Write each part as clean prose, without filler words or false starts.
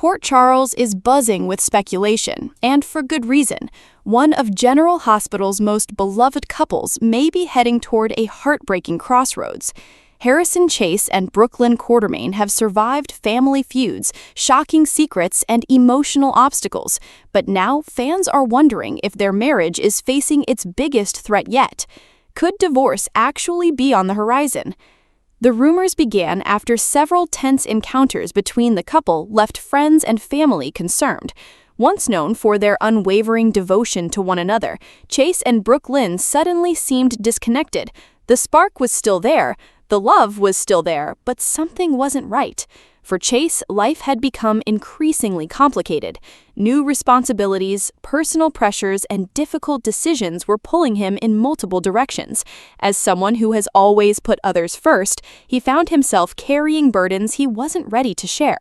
Port Charles is buzzing with speculation, and for good reason. One of General Hospital's most beloved couples may be heading toward a heartbreaking crossroads. Harrison Chase and Brooklyn Quartermain have survived family feuds, shocking secrets, and emotional obstacles, but now fans are wondering if their marriage is facing its biggest threat yet. Could divorce actually be on the horizon? The rumors began after several tense encounters between the couple left friends and family concerned. Once known for their unwavering devotion to one another, Chase and Brooklyn suddenly seemed disconnected. The spark was still there, the love was still there, but something wasn't right. For Chase, life had become increasingly complicated. New responsibilities, personal pressures, and difficult decisions were pulling him in multiple directions. As someone who has always put others first, he found himself carrying burdens he wasn't ready to share.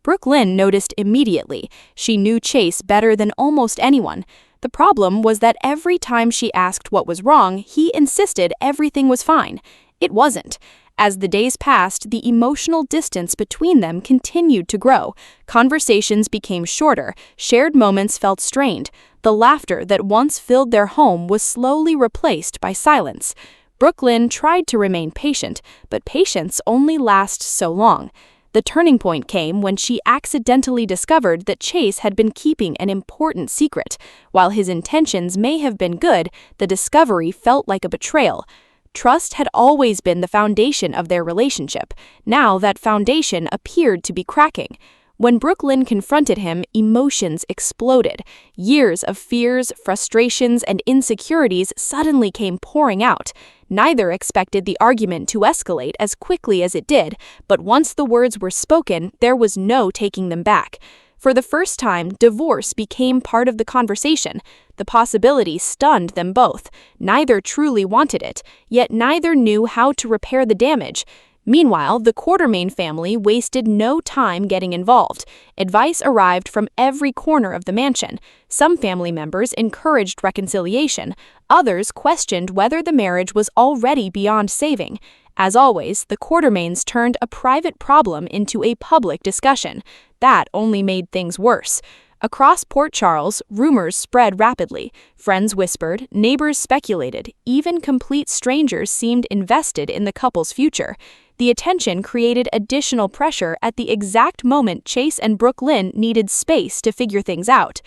Brooklyn noticed immediately. She knew Chase better than almost anyone. The problem was that every time she asked what was wrong, he insisted everything was fine. It wasn't. As the days passed, the emotional distance between them continued to grow. Conversations became shorter, shared moments felt strained. The laughter that once filled their home was slowly replaced by silence. Brooklyn tried to remain patient, but patience only lasts so long. The turning point came when she accidentally discovered that Chase had been keeping an important secret. While his intentions may have been good, the discovery felt like a betrayal. Trust had always been the foundation of their relationship. Now that foundation appeared to be cracking. When Brooklyn confronted him, emotions exploded. Years of fears, frustrations, and insecurities suddenly came pouring out. Neither expected the argument to escalate as quickly as it did, but once the words were spoken, there was no taking them back. For the first time, divorce became part of the conversation. The possibility stunned them both. Neither truly wanted it, yet neither knew how to repair the damage. Meanwhile, the Quartermain family wasted no time getting involved. Advice arrived from every corner of the mansion. Some family members encouraged reconciliation. Others questioned whether the marriage was already beyond saving. As always, the Quartermains turned a private problem into a public discussion. That only made things worse. Across Port Charles, rumors spread rapidly. Friends whispered, neighbors speculated, even complete strangers seemed invested in the couple's future. The attention created additional pressure at the exact moment Chase and Brooklyn needed space to figure things out.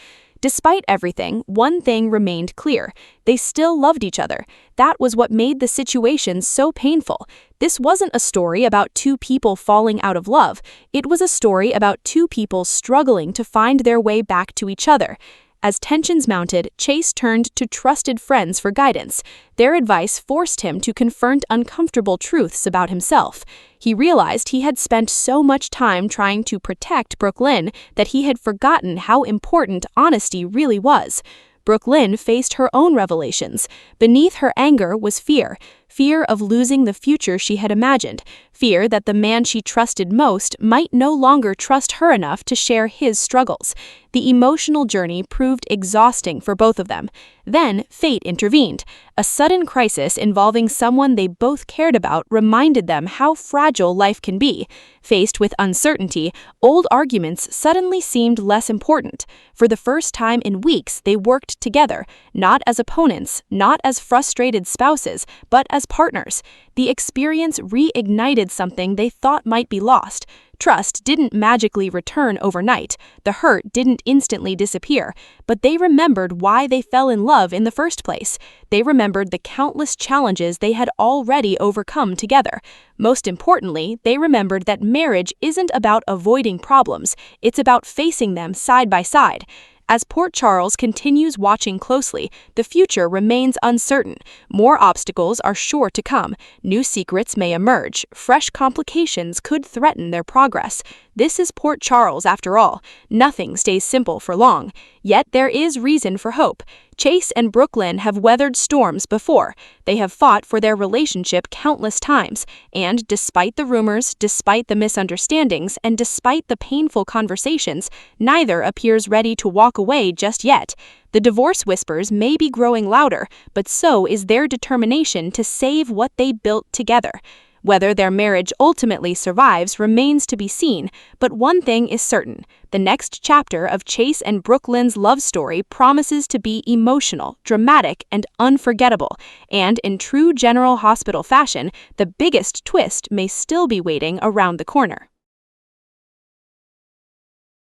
Despite everything, one thing remained clear. They still loved each other. That was what made the situation so painful. This wasn't a story about two people falling out of love. It was a story about two people struggling to find their way back to each other. As tensions mounted, Chase turned to trusted friends for guidance. Their advice forced him to confront uncomfortable truths about himself. He realized he had spent so much time trying to protect Brooklyn that he had forgotten how important honesty really was. Brooklyn faced her own revelations. Beneath her anger was fear. Fear of losing the future she had imagined. Fear that the man she trusted most might no longer trust her enough to share his struggles. The emotional journey proved exhausting for both of them. Then, fate intervened. A sudden crisis involving someone they both cared about reminded them how fragile life can be. Faced with uncertainty, old arguments suddenly seemed less important. For the first time in weeks, they worked together, not as opponents, not as frustrated spouses, but as partners. The experience reignited something they thought might be lost. Trust didn't magically return overnight. The hurt didn't instantly disappear, but they remembered why they fell in love in the first place. They remembered the countless challenges they had already overcome together. Most importantly, they remembered that marriage isn't about avoiding problems, it's about facing them side by side. As Port Charles continues watching closely, the future remains uncertain. More obstacles are sure to come. New secrets may emerge. Fresh complications could threaten their progress. This is Port Charles after all. Nothing stays simple for long. Yet there is reason for hope. Chase and Brooklyn have weathered storms before. They have fought for their relationship countless times, and despite the rumors, despite the misunderstandings, and despite the painful conversations, neither appears ready to walk away just yet. The divorce whispers may be growing louder, but so is their determination to save what they built together. Whether their marriage ultimately survives remains to be seen, but one thing is certain: the next chapter of Chase and Brooklyn's love story promises to be emotional, dramatic, and unforgettable, and in true General Hospital fashion, the biggest twist may still be waiting around the corner.